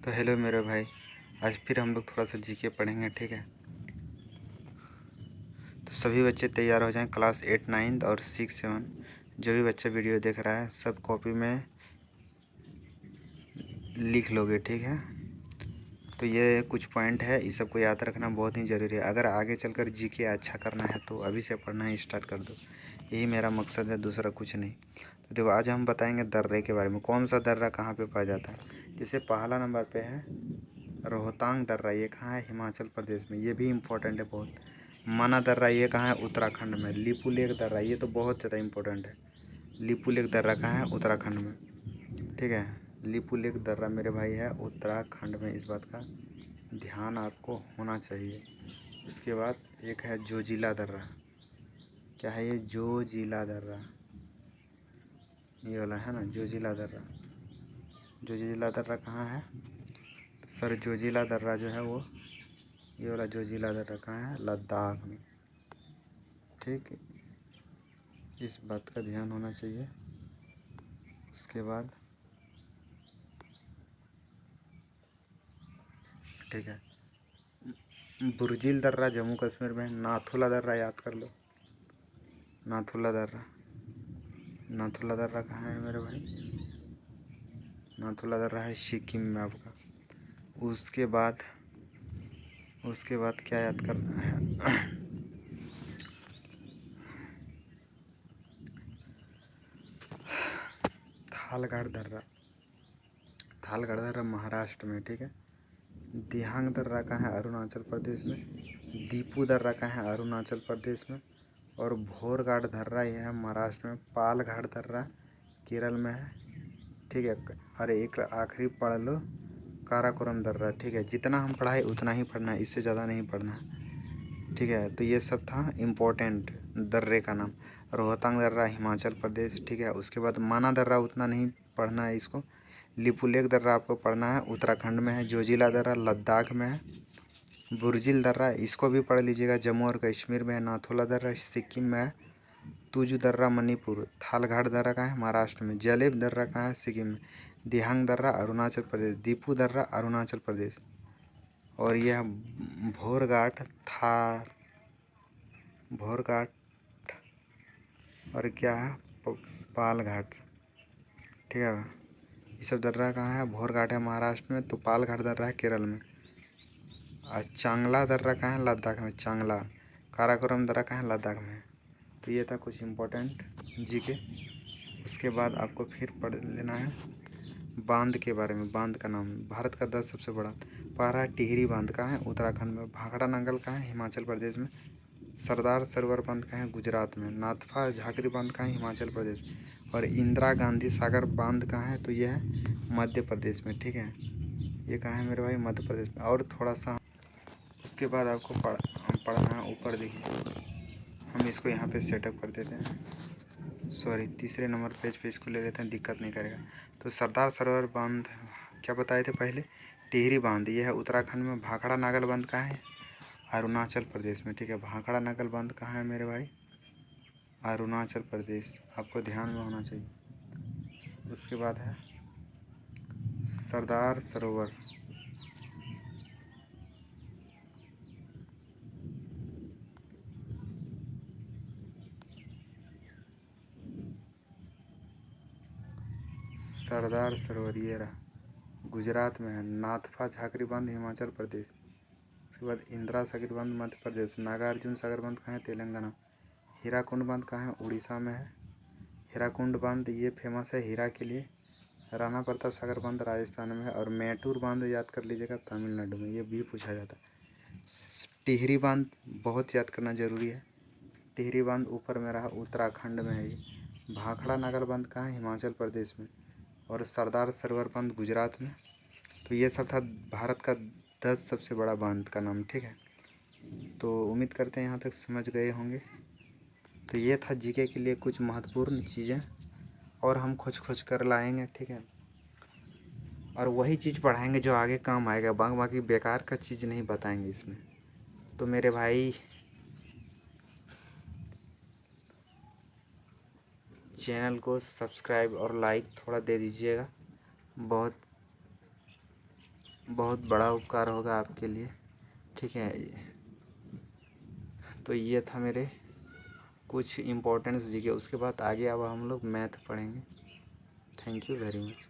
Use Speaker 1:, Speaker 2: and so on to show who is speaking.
Speaker 1: तो हेलो मेरे भाई, आज फिर हम लोग थोड़ा सा जीके पढ़ेंगे, ठीक है। तो सभी बच्चे तैयार हो जाएं, क्लास 8, 9 और 6, 7 जो भी बच्चा वीडियो देख रहा है सब कॉपी में लिख लोगे, ठीक है। तो ये कुछ पॉइंट है, इस सबको याद रखना बहुत ही ज़रूरी है। अगर आगे चलकर जीके अच्छा करना है तो अभी से पढ़ना ही स्टार्ट कर दो, यही मेरा मकसद है, दूसरा कुछ नहीं। तो देखो, आज हम बताएंगे दर्रे के बारे में। कौन सा दर्रा कहाँ पे पाया जाता है। जैसे पहला नंबर पे है रोहतांग दर्रा, ये कहाँ है, हिमाचल प्रदेश में, ये भी इम्पोर्टेंट है बहुत। माना दर्रा, ये कहाँ है, उत्तराखंड में। लिपुलेख दर्रा, ये तो बहुत ज़्यादा इम्पोर्टेंट है। लिपुलेख दर्रा कहाँ है, उत्तराखंड में, ठीक है। लिपुलेख दर्रा मेरे भाई है उत्तराखंड में, इस बात का ध्यान आपको होना चाहिए। उसके बाद एक है जोजिला दर्रा, क्या है ये, जोजिला दर्रा, ये वाला है ना जोजिला दर्रा। जोजिला दर्रा कहाँ है सर, जोजिला दर्रा जो है वो, ये वाला जोजिला दर्रा कहाँ है, लद्दाख में, ठीक है। इस बात का ध्यान होना चाहिए। उसके बाद ठीक है, बुर्जिल दर्रा जम्मू कश्मीर में। नाथुला दर्रा याद कर लो, नाथुला दर्रा। नाथुला दर्रा कहाँ है मेरे भाई, नाथुला दर्रा है सिक्किम में आपका। उसके बाद क्या याद करना है थालगढ़ दर्रा, थालगढ़ दर्रा महाराष्ट्र में, ठीक है। दिहांग दर्रा कहाँ है, अरुणाचल प्रदेश में। दीपू दर्रा कहाँ है, अरुणाचल प्रदेश में। और भोरघाट दर्रा ये है महाराष्ट्र में। पालघाट दर्रा केरल में है, ठीक है। अरे एक आखिरी पढ़ लो, काराकोरम दर्रा, ठीक है। जितना हम पढ़ाए उतना ही पढ़ना है, इससे ज़्यादा नहीं पढ़ना है, ठीक है। तो ये सब था इम्पोर्टेंट दर्रे का नाम। रोहतांग दर्रा हिमाचल प्रदेश, ठीक है। उसके बाद माना दर्रा उतना नहीं पढ़ना है इसको। लिपुलेख दर्रा आपको पढ़ना है, उत्तराखंड में है। जोजिला दर्रा लद्दाख में है। बुर्जिल दर्रा इसको भी पढ़ लीजिएगा, जम्मू और कश्मीर में है। नाथुला दर्रा सिक्किम में है। तुजू दर्रा मणिपुर। थालघाट दर्रा कहाँ है, महाराष्ट्र में। जलेब दर्रा कहाँ है, सिक्किम में। दिहांग दर्रा अरुणाचल प्रदेश। दीपू दर्रा अरुणाचल प्रदेश। और यह भोरघाट थार, भोरघाट और क्या है, पालघाट, ठीक है। ये सब दर्रा कहाँ है, भोरघाट है महाराष्ट्र में, तो पालघाट दर्रा है केरल में। और चांगला दर्रा कहाँ है, लद्दाख में, चांगला। काराकोरम दर्रा कहाँ है, लद्दाख में। तो ये था कुछ इम्पोर्टेंट जीके। उसके बाद आपको फिर पढ़ लेना है बांध के बारे में। बांध का नाम, भारत का 10 सबसे बड़ा। पहला टिहरी बांध कहाँ है, उत्तराखंड में। भाखड़ा नांगल कहाँ है, हिमाचल प्रदेश में। सरदार सरोवर बांध कहाँ है, गुजरात में। नाथपा झाकरी बांध कहाँ है, हिमाचल प्रदेश में। और इंदिरा गांधी सागर बांध कहाँ है, तो यह है मध्य प्रदेश में, ठीक है। ये कहाँ है मेरे भाई, मध्य प्रदेश में। और थोड़ा सा उसके बाद आपको पढ़ना है, ऊपर देखिए, हम इसको यहाँ पे सेटअप कर देते हैं, सॉरी तीसरे नंबर पेज पे इसको ले लेते हैं, दिक्कत नहीं करेगा। तो सरदार सरोवर बांध क्या बताए थे पहले, टिहरी बांध ये है उत्तराखंड में। भाखड़ा नागल बांध कहाँ है, अरुणाचल प्रदेश में, ठीक है। भाखड़ा नागल बांध कहाँ है मेरे भाई, अरुणाचल प्रदेश, आपको ध्यान में होना चाहिए। उसके बाद है सरदार सरोवर, सरदार सरोवर ये रहा, गुजरात में है। नाथपा झाकरी बांध हिमाचल प्रदेश। उसके बाद इंदिरा सागर बांध मध्य प्रदेश। नागार्जुन सागर बांध कहाँ है, तेलंगाना। हीराकुंड बांध कहाँ है, उड़ीसा में है। हीराकुंड बांध ये फेमस है हीरा के लिए। राणा प्रताप सागर बांध राजस्थान में है। और मैटूर बांध याद कर लीजिएगा, तमिलनाडु में, ये भी पूछा जाता है। टिहरी बांध बहुत याद करना जरूरी है। टिहरी बांध ऊपर में रहा, उत्तराखंड में है ये। भाखड़ा नागल बांध कहाँ है, हिमाचल प्रदेश में। और सरदार सरोवर बांध गुजरात में। तो ये सब था भारत का 10 सबसे बड़ा बांध का नाम, ठीक है। तो उम्मीद करते हैं यहाँ तक समझ गए होंगे। तो ये था जीके के लिए कुछ महत्वपूर्ण चीज़ें, और हम खोज खोज कर लाएंगे, ठीक है। और वही चीज़ पढ़ाएंगे जो आगे काम आएगा, बाकी बेकार का चीज़ नहीं बताएंगे इसमें। तो मेरे भाई चैनल को सब्सक्राइब और लाइक थोड़ा दे दीजिएगा, बहुत बहुत बड़ा उपकार होगा आपके लिए। ठीक है, तो ये था मेरे कुछ इम्पोर्टेंस जीके। उसके बाद आगे अब हम लोग मैथ पढ़ेंगे। Thank you very much.